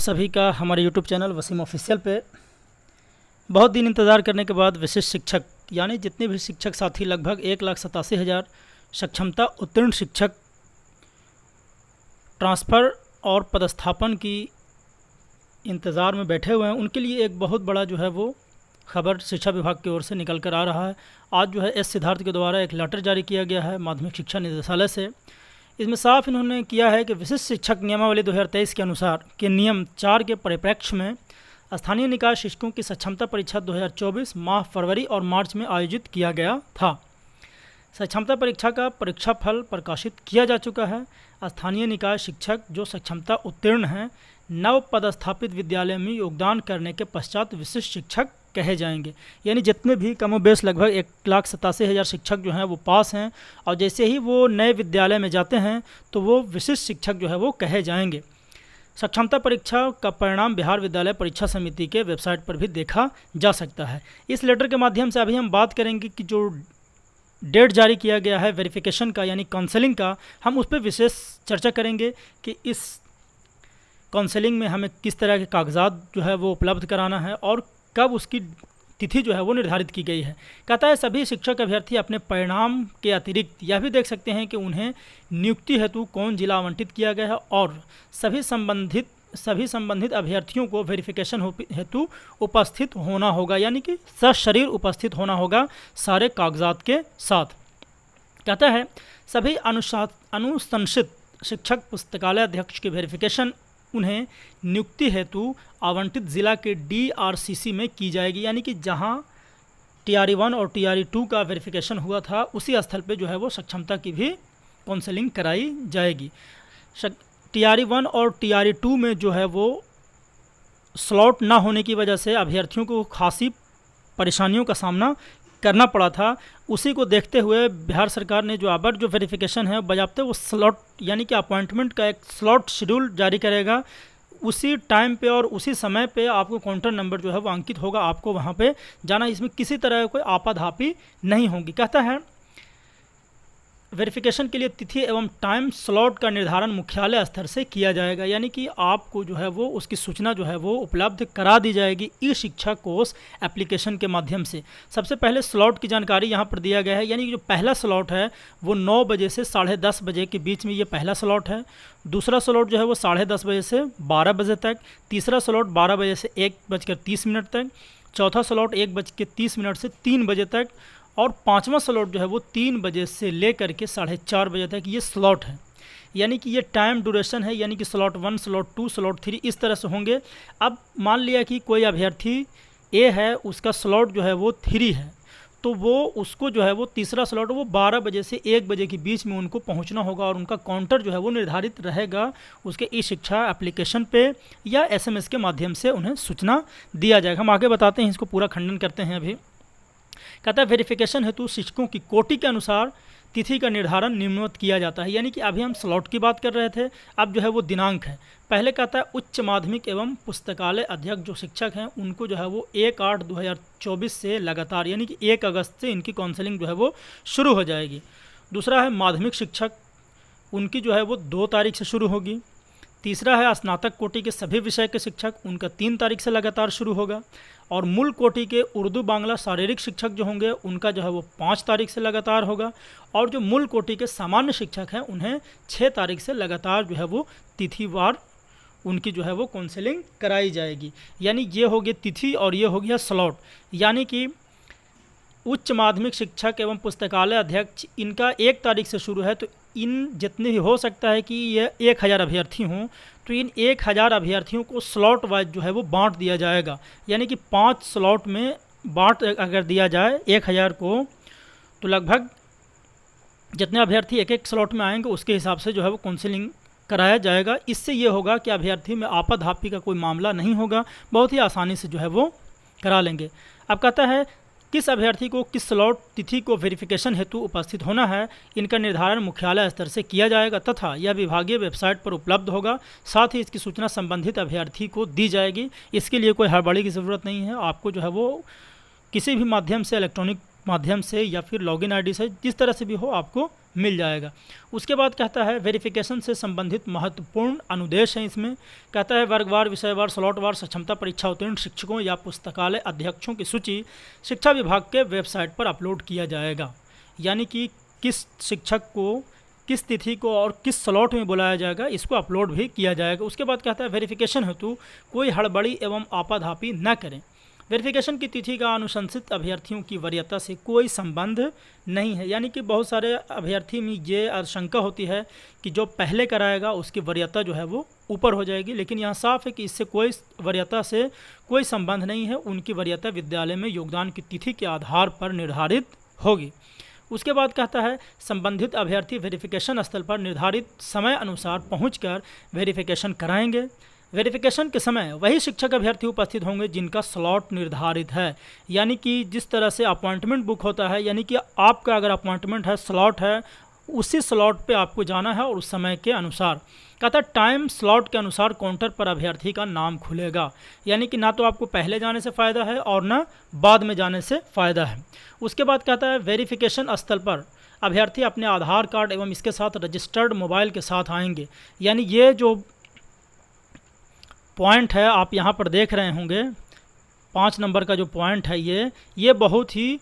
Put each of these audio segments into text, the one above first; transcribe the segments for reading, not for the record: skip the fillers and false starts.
सभी का हमारे यूट्यूब चैनल वसीम ऑफिशियल पे बहुत दिन इंतज़ार करने के बाद विशिष्ट शिक्षक यानी जितने भी शिक्षक साथी लगभग 1,87,000 सक्षमता उत्तीर्ण शिक्षक ट्रांसफ़र और पदस्थापन की इंतज़ार में बैठे हुए हैं, उनके लिए एक बहुत बड़ा जो है वो खबर शिक्षा विभाग की ओर से निकल कर आ रहा है। आज जो है एस सिद्धार्थ के द्वारा एक लेटर जारी किया गया है माध्यमिक शिक्षा निदेशालय से। इसमें साफ इन्होंने किया है कि विशिष्ट शिक्षक नियमावली 2023 के अनुसार के नियम 4 के परिप्रेक्ष्य में स्थानीय निकाय शिक्षकों की सक्षमता परीक्षा 2024 माह फरवरी और मार्च में आयोजित किया गया था। सक्षमता परीक्षा का परीक्षा फल प्रकाशित किया जा चुका है। स्थानीय निकाय शिक्षक जो सक्षमता उत्तीर्ण हैं नव पदस्थापित विद्यालय में योगदान करने के पश्चात विशिष्ट शिक्षक कहे जाएंगे। यानी जितने भी कमोबेश लगभग 1,87,000 शिक्षक जो हैं वो पास हैं और जैसे ही वो नए विद्यालय में जाते हैं तो वो विशिष्ट शिक्षक जो है वो कहे जाएंगे। सक्षमता परीक्षा का परिणाम बिहार विद्यालय परीक्षा समिति के वेबसाइट पर भी देखा जा सकता है। इस लेटर के माध्यम से अभी हम बात करेंगे कि जो डेट जारी किया गया है वेरिफिकेशन का यानी काउंसलिंग का, हम उस पर विशेष चर्चा करेंगे कि इस काउंसलिंग में हमें किस तरह के कागजात जो है वो उपलब्ध कराना है और कब उसकी तिथि जो है वो निर्धारित की गई है। कहता है सभी शिक्षक अभ्यर्थी अपने परिणाम के अतिरिक्त यह भी देख सकते हैं कि उन्हें नियुक्ति हेतु कौन जिला आवंटित किया गया है और सभी संबंधित अभ्यर्थियों को वेरिफिकेशन हेतु उपस्थित होना होगा, यानी कि सशरीर उपस्थित होना होगा सारे कागजात के साथ। कहता है सभी अनुशंसित शिक्षक पुस्तकालय अध्यक्ष की वेरिफिकेशन उन्हें नियुक्ति हेतु आवंटित जिला के DRCC में की जाएगी, यानी कि जहां TRE1 और TRE2 का वेरिफिकेशन हुआ था उसी स्थल पे जो है वो सक्षमता की भी काउंसलिंग कराई जाएगी। TRE1 और TRE2 में जो है वो स्लॉट ना होने की वजह से अभ्यर्थियों को खासी परेशानियों का सामना करना पड़ा था। उसी को देखते हुए बिहार सरकार ने जो अब जो वेरिफिकेशन है बजाते वो स्लॉट यानी कि अपॉइंटमेंट का एक स्लॉट शेड्यूल जारी करेगा। उसी टाइम पे और उसी समय पे आपको काउंटर नंबर जो है वो अंकित होगा, आपको वहाँ पे जाना, इसमें किसी तरह का कोई आपाधापी नहीं होगी। कहता है वेरिफिकेशन के लिए तिथि एवं टाइम स्लॉट का निर्धारण मुख्यालय स्तर से किया जाएगा, यानी कि आपको जो है वो उसकी सूचना जो है वो उपलब्ध करा दी जाएगी ई शिक्षा कोर्स एप्लीकेशन के माध्यम से। सबसे पहले स्लॉट की जानकारी यहाँ पर दिया गया है, यानी कि जो पहला स्लॉट है वो 9 बजे से 10:30 बजे के बीच में ये पहला स्लॉट है। दूसरा स्लॉट जो है वो 10:30 बजे से 12 बजे तक। तीसरा स्लॉट 12 बजे से 1:30 तक। चौथा स्लॉट 1:30 से 3 बजे तक और पांचवा स्लॉट जो है वो 3 बजे से लेकर के 4:30 बजे तक ये स्लॉट है। यानी कि ये टाइम ड्यूरेशन है, यानी कि स्लॉट 1, स्लॉट 2, स्लॉट 3 इस तरह से होंगे। अब मान लिया कि कोई अभ्यर्थी ए है, उसका स्लॉट जो है वो 3 है, तो वो उसको जो है वो तीसरा स्लॉट वो 12 बजे से 1 बजे के बीच में उनको पहुंचना होगा और उनका काउंटर जो है वो निर्धारित रहेगा उसके ई शिक्षा एप्लीकेशन पे या SMS के माध्यम से उन्हें सूचना दिया जाएगा। हम आगे बताते हैं, इसको पूरा खंडन करते हैं। अभी कहता है वेरिफिकेशन हेतु शिक्षकों की कोटि के अनुसार तिथि का निर्धारण निम्नवत किया जाता है, यानी कि अभी हम स्लॉट की बात कर रहे थे, अब जो है वो दिनांक है। पहले कहता है उच्च माध्यमिक एवं पुस्तकालय अध्यक्ष जो शिक्षक हैं उनको जो है वो 1/8/2024 से लगातार यानी कि 1 अगस्त से इनकी काउंसलिंग जो है वो शुरू हो जाएगी। दूसरा है माध्यमिक शिक्षक, उनकी जो है वो 2 तारीख से शुरू होगी। तीसरा है स्नातक कोटि के सभी विषय के शिक्षक, उनका 3 तारीख से लगातार शुरू होगा। और मूल कोटि के उर्दू बांग्ला शारीरिक शिक्षक जो होंगे उनका जो है वो 5 तारीख से लगातार होगा। और जो मूल कोटि के सामान्य शिक्षक हैं उन्हें 6 तारीख से लगातार जो है वो तिथिवार उनकी जो है वो काउंसलिंग कराई जाएगी। यानी ये हो गई तिथि और ये हो गया स्लॉट। यानी कि उच्च माध्यमिक शिक्षक एवं पुस्तकालय अध्यक्ष इनका 1 तारीख से शुरू है, तो इन जितने भी हो सकता है कि ये 1000 अभ्यर्थी हों, तो इन 1000 अभ्यर्थियों को स्लॉट वाइज जो है वो बांट दिया जाएगा। यानी कि 5 स्लॉट में बांट अगर दिया जाए 1000 को, तो लगभग जितने अभ्यर्थी एक स्लॉट में आएंगे उसके हिसाब से जो है वो काउंसलिंग कराया जाएगा। इससे ये होगा कि अभ्यर्थी में आपाधापी का कोई मामला नहीं होगा, बहुत ही आसानी से जो है वो करा लेंगे। अब कहता है किस अभ्यर्थी को किस स्लॉट तिथि को वेरिफिकेशन हेतु उपस्थित होना है, इनका निर्धारण मुख्यालय स्तर से किया जाएगा तथा यह विभागीय वेबसाइट पर उपलब्ध होगा। साथ ही इसकी सूचना संबंधित अभ्यर्थी को दी जाएगी। इसके लिए कोई हड़बड़ी की ज़रूरत नहीं है, आपको जो है वो किसी भी माध्यम से इलेक्ट्रॉनिक माध्यम से या फिर लॉगिन आईडी से, जिस तरह से भी हो आपको मिल जाएगा। उसके बाद कहता है वेरिफिकेशन से संबंधित महत्वपूर्ण अनुदेश हैं इसमें। कहता है वर्गवार, विषयवार, स्लॉटवार सक्षमता परीक्षा उत्तीर्ण शिक्षकों या पुस्तकालय अध्यक्षों की सूची शिक्षा विभाग के वेबसाइट पर अपलोड किया जाएगा। यानी कि किस शिक्षक को किस तिथि को और किस स्लॉट में बुलाया जाएगा, इसको अपलोड भी किया जाएगा। उसके बाद कहता है वेरिफिकेशन हेतु कोई हड़बड़ी एवं आपाधापी न करें। वेरिफिकेशन की तिथि का अनुशंसित अभ्यर्थियों की वरीयता से कोई संबंध नहीं है। यानी कि बहुत सारे अभ्यर्थी में ये आशंका होती है कि जो पहले कराएगा उसकी वरीयता जो है वो ऊपर हो जाएगी, लेकिन यहाँ साफ है कि इससे कोई वरीयता से कोई संबंध नहीं है। उनकी वरीयता विद्यालय में योगदान की तिथि के आधार पर निर्धारित होगी। उसके बाद कहता है संबंधित अभ्यर्थी वेरिफिकेशन स्थल पर निर्धारित समय अनुसार पहुंचकर वेरिफिकेशन कराएंगे। वेरिफिकेशन के समय वही शिक्षक अभ्यर्थी उपस्थित होंगे जिनका स्लॉट निर्धारित है। यानी कि जिस तरह से अपॉइंटमेंट बुक होता है, यानी कि आपका अगर अपॉइंटमेंट है, स्लॉट है, उसी स्लॉट पे आपको जाना है और उस समय के अनुसार। कहता है टाइम स्लॉट के अनुसार काउंटर पर अभ्यर्थी का नाम खुलेगा। यानी कि ना तो आपको पहले जाने से फ़ायदा है और ना बाद में जाने से फ़ायदा है। उसके बाद कहता है वेरिफिकेशन स्थल पर अभ्यर्थी अपने आधार कार्ड एवं इसके साथ रजिस्टर्ड मोबाइल के साथ आएंगे। यानी ये जो पॉइंट है आप यहाँ पर देख रहे होंगे, 5 नंबर का जो पॉइंट है ये बहुत ही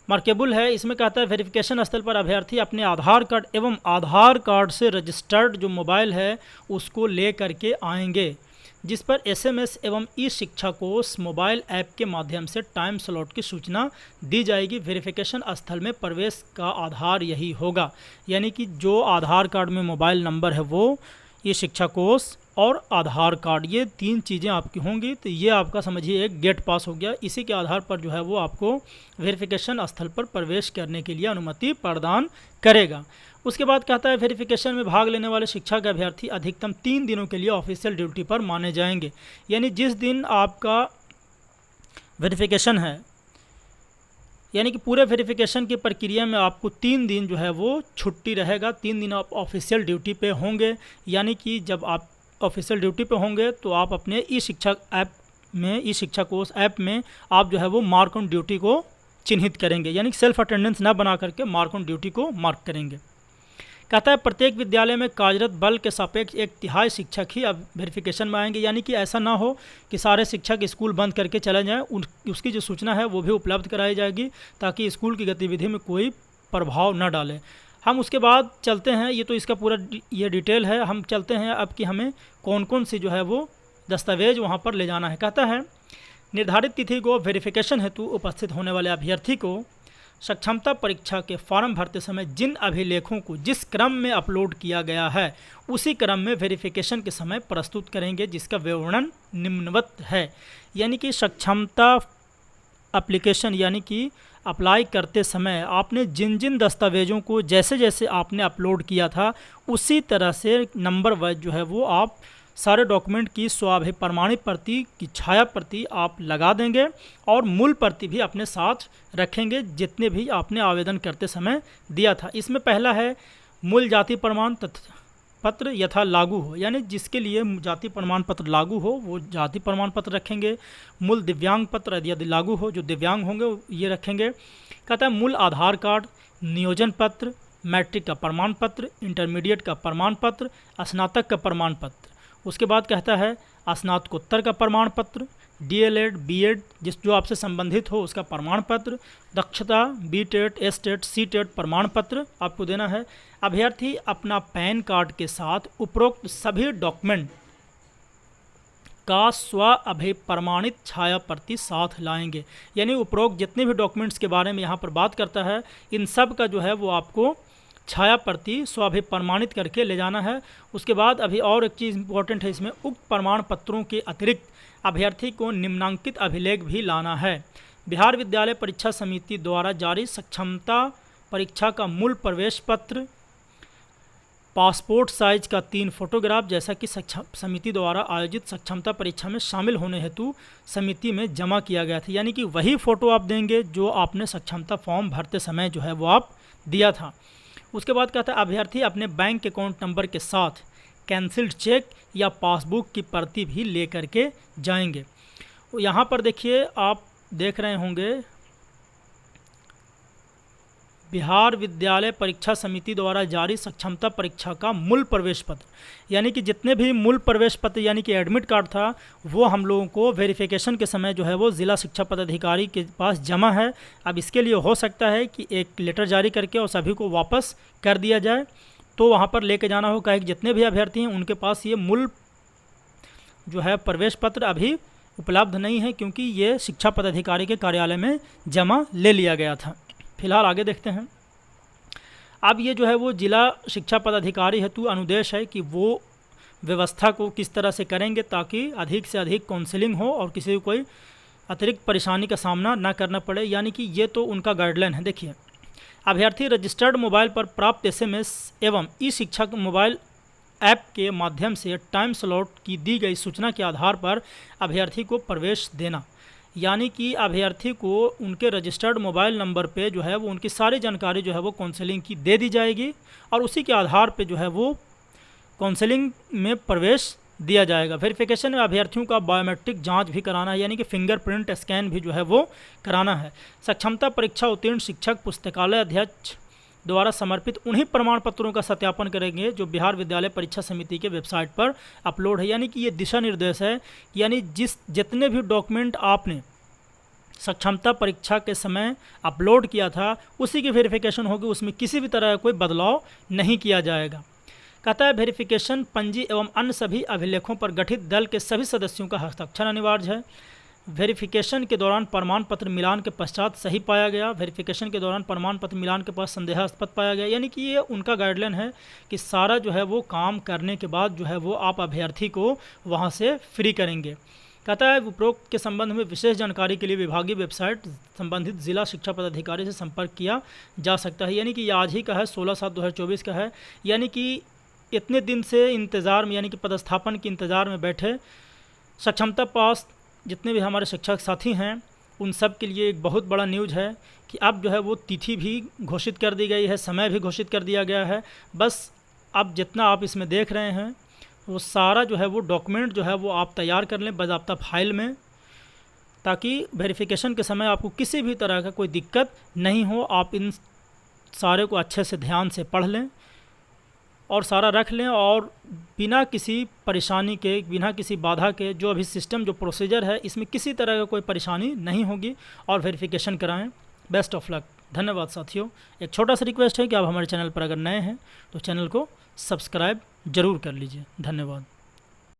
मार्केबल है। इसमें कहता है वेरिफिकेशन स्थल पर अभ्यर्थी अपने आधार कार्ड एवं आधार कार्ड से रजिस्टर्ड जो मोबाइल है उसको ले करके आएंगे, जिस पर SMS एवं ई शिक्षा कोष मोबाइल ऐप के माध्यम से टाइम स्लॉट की सूचना दी जाएगी। वेरिफिकेशन स्थल में प्रवेश का आधार यही होगा। यानी कि जो आधार कार्ड में मोबाइल नंबर है वो, ये शिक्षा कोष और आधार कार्ड, ये 3 चीज़ें आपकी होंगी। तो ये आपका समझिए एक गेट पास हो गया। इसी के आधार पर जो है वो आपको वेरिफिकेशन स्थल पर प्रवेश करने के लिए अनुमति प्रदान करेगा। उसके बाद कहता है वेरिफिकेशन में भाग लेने वाले शिक्षा के अभ्यर्थी अधिकतम 3 दिनों के लिए ऑफिशियल ड्यूटी पर माने जाएंगे। यानी जिस दिन आपका वेरिफिकेशन है, यानी कि पूरे वेरिफिकेशन की प्रक्रिया में आपको 3 दिन जो है वो छुट्टी रहेगा। 3 दिन आप ऑफिशियल ड्यूटी पे होंगे। यानी कि जब आप ऑफिशियल ड्यूटी पे होंगे तो आप अपने ई शिक्षा ऐप में, ई शिक्षा कोर्स ऐप में आप जो है वो मार्क ऑन ड्यूटी को चिन्हित करेंगे। यानी सेल्फ अटेंडेंस ना बना करके मार्क ऑन ड्यूटी को मार्क करेंगे। कहता है प्रत्येक विद्यालय में कार्यरत बल के सापेक्ष 1/3 शिक्षक ही अब वेरिफिकेशन में आएंगे। यानी कि ऐसा ना हो कि सारे शिक्षक स्कूल बंद करके चले जाएं, उसकी जो सूचना है वो भी उपलब्ध कराई जाएगी ताकि स्कूल की गतिविधि में कोई प्रभाव न डाले। हम उसके बाद चलते हैं, ये तो इसका पूरा ये डिटेल है। हम चलते हैं अब कि हमें कौन कौन सी जो है वो दस्तावेज वहाँ पर ले जाना है। कहता है निर्धारित तिथि को वेरिफिकेशन हेतु उपस्थित होने वाले अभ्यर्थी को सक्षमता परीक्षा के फॉर्म भरते समय जिन अभिलेखों को जिस क्रम में अपलोड किया गया है उसी क्रम में वेरिफिकेशन के समय प्रस्तुत करेंगे, जिसका विवरण निम्नवत है। यानी कि सक्षमता एप्लीकेशन यानी कि अप्लाई करते समय आपने जिन जिन दस्तावेज़ों को जैसे जैसे आपने अपलोड किया था उसी तरह से नंबर वाइज जो है वो आप सारे डॉक्यूमेंट की स्वाभिप्रमाणित प्रति की छाया प्रति आप लगा देंगे और मूल प्रति भी अपने साथ रखेंगे जितने भी आपने आवेदन करते समय दिया था। इसमें पहला है मूल जाति प्रमाण पत्र यथा लागू हो, यानी जिसके लिए जाति प्रमाण पत्र लागू हो वो जाति प्रमाण पत्र रखेंगे। मूल दिव्यांग पत्र यदि लागू हो, जो दिव्यांग होंगे ये रखेंगे। कहता है मूल आधार कार्ड, नियोजन पत्र, मैट्रिक का प्रमाण पत्र, इंटरमीडिएट का प्रमाण पत्र, स्नातक का प्रमाण पत्र। उसके बाद कहता है स्नातकोत्तर का प्रमाण पत्र, DLED BEd जो आपसे संबंधित हो उसका प्रमाण पत्र, दक्षता BTET STET CTET प्रमाण पत्र आपको देना है। अभ्यर्थी अपना पैन कार्ड के साथ उपरोक्त सभी डॉक्यूमेंट का स्व अभिप्रमाणित छाया प्रति साथ लाएंगे। यानी उपरोक्त जितने भी डॉक्यूमेंट्स के बारे में यहाँ पर बात करता है इन सब का जो है वो आपको छाया प्रति स्वाभिप्रमाणित करके ले जाना है। उसके बाद अभी और एक चीज़ इंपॉर्टेंट है इसमें, उक्त प्रमाण पत्रों के अतिरिक्त अभ्यर्थी को निम्नांकित अभिलेख भी लाना है। बिहार विद्यालय परीक्षा समिति द्वारा जारी सक्षमता परीक्षा का मूल प्रवेश पत्र, पासपोर्ट साइज का 3 फोटोग्राफ जैसा कि समिति द्वारा आयोजित सक्षमता परीक्षा में शामिल होने हेतु समिति में जमा किया गया था। यानी कि वही फ़ोटो आप देंगे जो आपने सक्षमता फॉर्म भरते समय जो है वो आप दिया था। उसके बाद कहता है अभ्यर्थी अपने बैंक अकाउंट नंबर के साथ कैंसिल्ड चेक या पासबुक की प्रति भी ले करके जाएंगे। यहाँ पर देखिए आप देख रहे होंगे बिहार विद्यालय परीक्षा समिति द्वारा जारी सक्षमता परीक्षा का मूल प्रवेश पत्र, यानी कि जितने भी मूल प्रवेश पत्र यानी कि एडमिट कार्ड था वो हम लोगों को वेरिफिकेशन के समय जो है वो ज़िला शिक्षा पदाधिकारी के पास जमा है। अब इसके लिए हो सकता है कि एक लेटर जारी करके और सभी को वापस कर दिया जाए, तो वहाँ पर लेके जाना होगा कि जितने भी अभ्यर्थी हैं उनके पास ये मूल जो है प्रवेश पत्र अभी उपलब्ध नहीं है, क्योंकि ये शिक्षा पदाधिकारी के कार्यालय में जमा ले लिया गया था। फिलहाल आगे देखते हैं। अब ये जो है वो जिला शिक्षा पदाधिकारी हेतु अनुदेश है कि वो व्यवस्था को किस तरह से करेंगे ताकि अधिक से अधिक काउंसलिंग हो और किसी को कोई अतिरिक्त परेशानी का सामना ना करना पड़े, यानी कि ये तो उनका गाइडलाइन है। देखिए, अभ्यर्थी रजिस्टर्ड मोबाइल पर प्राप्त SMS एवं ई शिक्षा मोबाइल ऐप के माध्यम से टाइम स्लॉट की दी गई सूचना के आधार पर अभ्यर्थी को प्रवेश देना, यानी कि अभ्यर्थी को उनके रजिस्टर्ड मोबाइल नंबर पे जो है वो उनकी सारी जानकारी जो है वो काउंसलिंग की दे दी जाएगी और उसी के आधार पे जो है वो काउंसलिंग में प्रवेश दिया जाएगा। वेरिफिकेशन में अभ्यर्थियों का बायोमेट्रिक जांच भी कराना है, यानी कि फिंगरप्रिंट स्कैन भी जो है वो कराना है। सक्षमता परीक्षा उत्तीर्ण शिक्षक पुस्तकालय अध्यक्ष द्वारा समर्पित उन्हीं प्रमाण पत्रों का सत्यापन करेंगे जो बिहार विद्यालय परीक्षा समिति के वेबसाइट पर अपलोड है, यानी कि ये दिशा निर्देश है, यानी जितने भी डॉक्यूमेंट आपने सक्षमता परीक्षा के समय अपलोड किया था उसी की वेरिफिकेशन होगी, उसमें किसी भी तरह का कोई बदलाव नहीं किया जाएगा। कहता है वेरिफिकेशन पंजी एवं अन्य सभी अभिलेखों पर गठित दल के सभी सदस्यों का हस्ताक्षर अनिवार्य है। वेरिफिकेशन के दौरान प्रमाण पत्र मिलान के पश्चात सही पाया गया, वेरिफिकेशन के दौरान प्रमाण पत्र मिलान के पास संदेहास्पद पाया गया, यानी कि ये उनका गाइडलाइन है कि सारा जो है वो काम करने के बाद जो है वो आप अभ्यर्थी को वहाँ से फ्री करेंगे। कहता है उपरोक्त के संबंध में विशेष जानकारी के लिए विभागीय वेबसाइट संबंधित जिला शिक्षा पदाधिकारी से संपर्क किया जा सकता है, यानी कि ये आज ही का है, 16/7/2024 का है, यानी कि इतने दिन से इंतज़ार में यानी कि पदस्थापन के इंतज़ार में बैठे सक्षमता पास जितने भी हमारे शिक्षक साथी हैं उन सब के लिए एक बहुत बड़ा न्यूज़ है कि अब जो है वो तिथि भी घोषित कर दी गई है, समय भी घोषित कर दिया गया है। बस अब जितना आप इसमें देख रहे हैं वो सारा जो है वो डॉक्यूमेंट जो है वो आप तैयार कर लें बाज़ाब्ता फाइल में, ताकि वेरिफिकेशन के समय आपको किसी भी तरह का कोई दिक्कत नहीं हो। आप इन सारे को अच्छे से ध्यान से पढ़ लें और सारा रख लें और बिना किसी परेशानी के, बिना किसी बाधा के जो अभी सिस्टम जो प्रोसीजर है इसमें किसी तरह का कोई परेशानी नहीं होगी और वेरिफिकेशन कराएं। Best of luck. धन्यवाद साथियों। एक छोटा सा रिक्वेस्ट है कि आप हमारे चैनल पर अगर नए हैं तो चैनल को सब्सक्राइब ज़रूर कर लीजिए। धन्यवाद।